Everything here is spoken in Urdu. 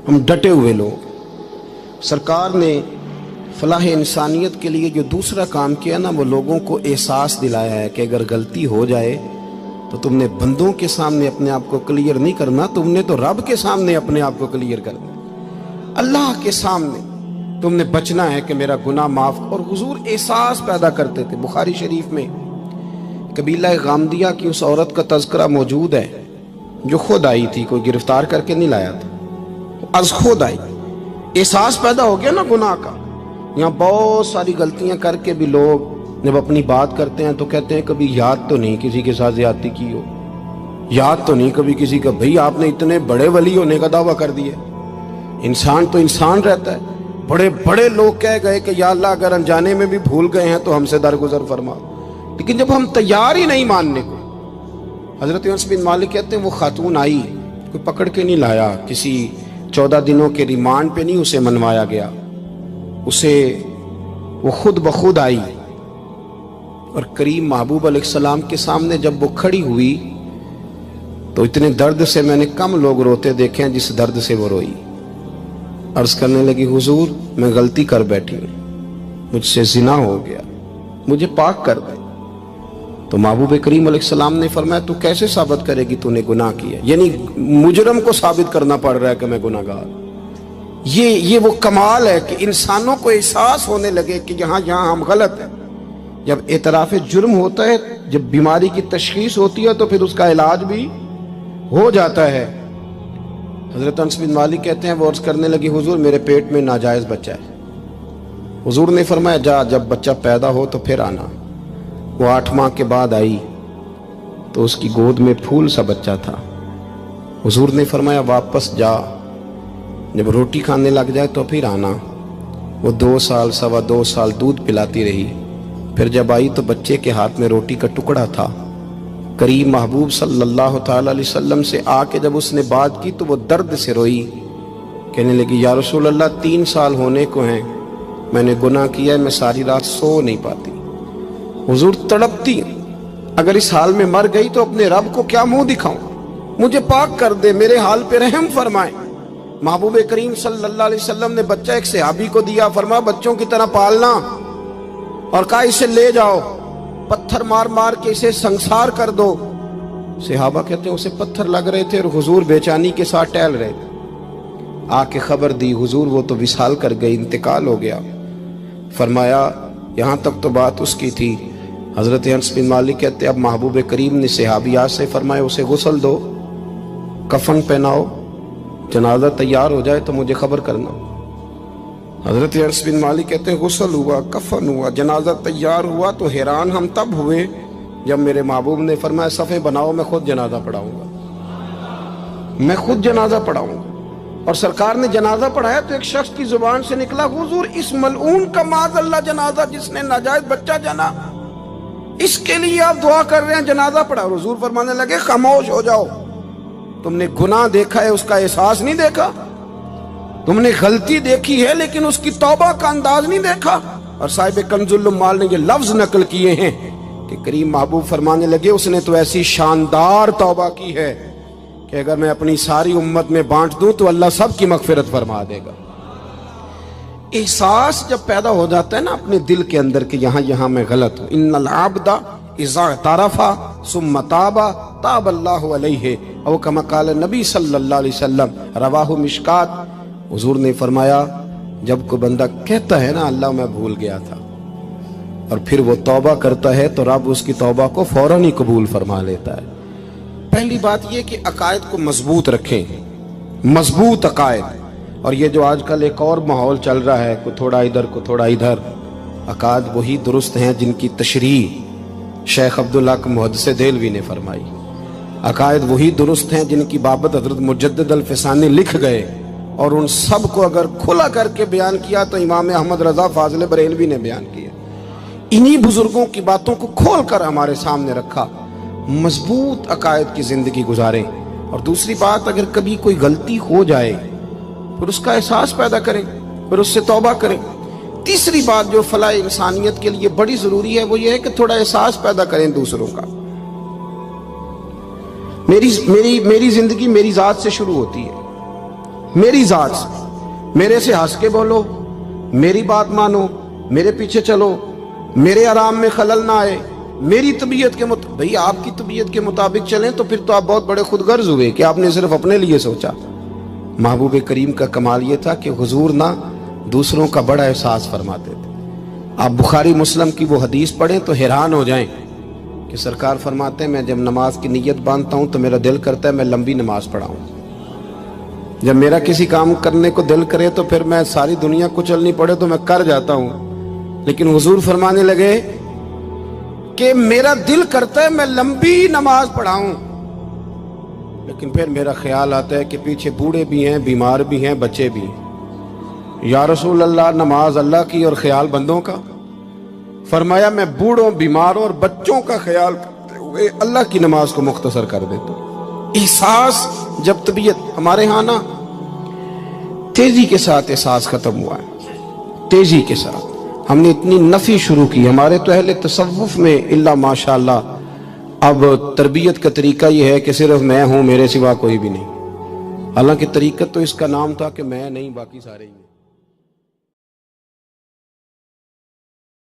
ہم ڈٹے ہوئے لوگ. سرکار نے فلاح انسانیت کے لیے جو دوسرا کام کیا نا، وہ لوگوں کو احساس دلایا ہے کہ اگر غلطی ہو جائے تو تم نے بندوں کے سامنے اپنے آپ کو کلیئر نہیں کرنا، تم نے تو رب کے سامنے اپنے آپ کو کلیئر کرنا، اللہ کے سامنے تم نے بچنا ہے کہ میرا گناہ معاف. اور حضور احساس پیدا کرتے تھے. بخاری شریف میں قبیلہ غامدیہ کی اس عورت کا تذکرہ موجود ہے جو خود آئی تھی، کوئی گرفتار کر کے نہیں لایا تھا، از خود آئی. احساس پیدا ہو گیا نا گناہ کا. یہاں بہت ساری غلطیاں کر کے بھی لوگ جب اپنی بات کرتے ہیں تو کہتے ہیں کبھی یاد تو نہیں کسی کے ساتھ زیادتی کی ہو، یاد تو نہیں کبھی کسی کا. بھئی آپ نے اتنے بڑے ولی ہونے کا دعویٰ کر دیا. انسان تو انسان رہتا ہے. بڑے بڑے لوگ کہہ گئے کہ یا اللہ اگر انجانے میں بھی بھول گئے ہیں تو ہم سے درگزر فرما. لیکن جب ہم تیار ہی نہیں ماننے کو. حضرت انس بن مالک کہتے ہیں وہ خاتون آئی، کوئی پکڑ کے نہیں لایا، کسی 14 دنوں کے ریمانڈ پہ نہیں اسے منوایا گیا، اسے وہ خود بخود آئی. اور کریم محبوب علیہ السلام کے سامنے جب وہ کھڑی ہوئی تو اتنے درد سے میں نے کم لوگ روتے دیکھے ہیں جس درد سے وہ روئی. عرض کرنے لگی حضور میں غلطی کر بیٹھی ہوں، مجھ سے زنا ہو گیا، مجھے پاک کر دے. تو محبوب کریم علیہ السلام نے فرمایا تو کیسے ثابت کرے گی تو نے گناہ کیا؟ یعنی مجرم کو ثابت کرنا پڑ رہا ہے کہ میں گناہ گار. یہ وہ کمال ہے کہ انسانوں کو احساس ہونے لگے کہ یہاں ہم غلط ہیں. جب اعتراف جرم ہوتا ہے، جب بیماری کی تشخیص ہوتی ہے تو پھر اس کا علاج بھی ہو جاتا ہے. حضرت انس بن مالک کہتے ہیں وہ عرض کرنے لگی حضور میرے پیٹ میں ناجائز بچہ ہے. حضور نے فرمایا جا جب بچہ پیدا ہو تو پھر آنا. وہ 8 ماہ کے بعد آئی تو اس کی گود میں پھول سا بچہ تھا. حضور نے فرمایا واپس جا، جب روٹی کھانے لگ جائے تو پھر آنا. وہ 2 سال 2.25 سال دودھ پلاتی رہی. پھر جب آئی تو بچے کے ہاتھ میں روٹی کا ٹکڑا تھا. کریم محبوب صلی اللہ تعالی علیہ وسلم سے آ کے جب اس نے بات کی تو وہ درد سے روئی، کہنے لگی یا رسول اللہ 3 سال ہونے کو ہیں، میں نے گناہ کیا ہے، میں ساری رات سو نہیں پاتی. حضور تڑپتی، اگر اس حال میں مر گئی تو اپنے رب کو کیا منہ دکھاؤں، مجھے پاک کر دے، میرے حال پہ رحم فرمائے. محبوب کریم صلی اللہ علیہ وسلم نے بچہ ایک صحابی کو دیا، فرمایا بچوں کی طرح پالنا، اور کہا اسے لے جاؤ، پتھر مار مار کے اسے سنسار کر دو. صحابہ کہتے ہیں اسے پتھر لگ رہے تھے اور حضور بے چینی کے ساتھ ٹہل رہے تھے. آ کے خبر دی حضور وہ تو وصال کر گئی، انتقال ہو گیا. فرمایا یہاں تک تو بات اس کی تھی. حضرت انس بن مالک کہتے اب محبوب کریم نے صحابیات سے فرمایا اسے غسل دو، کفن پہناؤ، جنازہ تیار ہو جائے تو مجھے خبر کرنا. حضرت انس بن مالک کہتے ہیں غسل ہوا، کفن ہوا، جنازہ تیار ہوا تو حیران ہم تب ہوئے جب میرے محبوب نے فرمایا صفیں بناؤ، میں خود جنازہ پڑھاؤں گا، میں خود جنازہ پڑھاؤں گا. اور سرکار نے جنازہ پڑھایا تو ایک شخص کی زبان سے نکلا حضور اس ملعون کا معاذ اللہ جنازہ جس نے ناجائز بچہ جنا، اس کے لیے آپ دعا کر رہے ہیں، جنازہ پڑھا. حضور فرمانے لگے خاموش ہو جاؤ، تم نے گناہ دیکھا ہے، اس کا احساس نہیں دیکھا. تم نے غلطی دیکھی ہے لیکن اس کی توبہ کا انداز نہیں دیکھا. اور صاحب کنز العمال نے یہ لفظ نقل کیے ہیں کہ کریم محبوب فرمانے لگے اس نے تو ایسی شاندار توبہ کی ہے کہ اگر میں اپنی ساری امت میں بانٹ دوں تو اللہ سب کی مغفرت فرما دے گا. احساس جب پیدا ہو جاتا ہے نا اپنے دل کے اندر کہ یہاں میں غلط ہوں. ان العبد اذا اعترف ثم تاب تاب اللہ علیہ او کما قال نبی صلی اللہ علیہ وسلم، رواہ مشکات. حضور نے فرمایا جب کوئی بندہ کہتا ہے نا اللہ میں بھول گیا تھا، اور پھر وہ توبہ کرتا ہے تو رب اس کی توبہ کو فوراً ہی قبول فرما لیتا ہے. پہلی بات یہ کہ عقائد کو مضبوط رکھیں، مضبوط عقائد. اور یہ جو آج کل ایک اور ماحول چل رہا ہے، کو تھوڑا ادھر کو تھوڑا ادھر، عقائد وہی درست ہیں جن کی تشریح شیخ عبدالحق محدث دہلوی نے فرمائی. عقائد وہی درست ہیں جن کی بابت حضرت مجدد الفسانی لکھ گئے، اور ان سب کو اگر کھلا کر کے بیان کیا تو امام احمد رضا فاضل بریلوی نے بیان کیا. انہی بزرگوں کی باتوں کو کھول کر ہمارے سامنے رکھا. مضبوط عقائد کی زندگی گزاریں. اور دوسری بات اگر کبھی کوئی غلطی ہو جائے پھر اس کا احساس پیدا کریں، پھر اس سے توبہ کریں. تیسری بات جو فلاح انسانیت کے لیے بڑی ضروری ہے وہ یہ ہے کہ تھوڑا احساس پیدا کریں دوسروں کا. میری زندگی میری ذات سے شروع ہوتی ہے. میری ذات سے، میرے سے ہنس کے بولو، میری بات مانو، میرے پیچھے چلو، میرے آرام میں خلل نہ آئے، میری طبیعت کے بھئی آپ کی طبیعت کے مطابق چلیں تو پھر تو آپ بہت بڑے خود غرض ہوئے کہ آپ نے صرف اپنے لیے سوچا۔ محبوب کریم کا کمال یہ تھا کہ حضور نہ دوسروں کا بڑا احساس فرماتے تھے۔ آپ بخاری مسلم کی وہ حدیث پڑھیں تو حیران ہو جائیں کہ سرکار فرماتے ہیں میں جب نماز کی نیت باندھتا ہوں تو میرا دل کرتا ہے میں لمبی نماز پڑھاؤں۔ جب میرا کسی کام کرنے کو دل کرے تو پھر میں ساری دنیا کچلنی پڑے تو میں کر جاتا ہوں، لیکن حضور فرمانے لگے کہ میرا دل کرتا ہے میں لمبی نماز پڑھاؤں، لیکن پھر میرا خیال آتا ہے کہ پیچھے بوڑھے بھی ہیں، بیمار بھی ہیں، بچے بھی ہیں۔ یا رسول اللہ، نماز اللہ کی اور خیال بندوں کا؟ فرمایا میں بوڑھوں، بیماروں اور بچوں کا خیال کرتے ہوئے اللہ کی نماز کو مختصر کر دیتا ہوں۔ احساس جب طبیعت ہمارے ہاں نا تیزی کے ساتھ احساس ختم ہوا ہے، تیزی کے ساتھ ہم نے اتنی نفی شروع کی۔ ہمارے تو اہل تصوف میں الا ماشاءاللہ اب تربیت کا طریقہ یہ ہے کہ صرف میں ہوں، میرے سوا کوئی بھی نہیں، حالانکہ طریقت تو اس کا نام تھا کہ میں نہیں باقی سارے ہی ہیں۔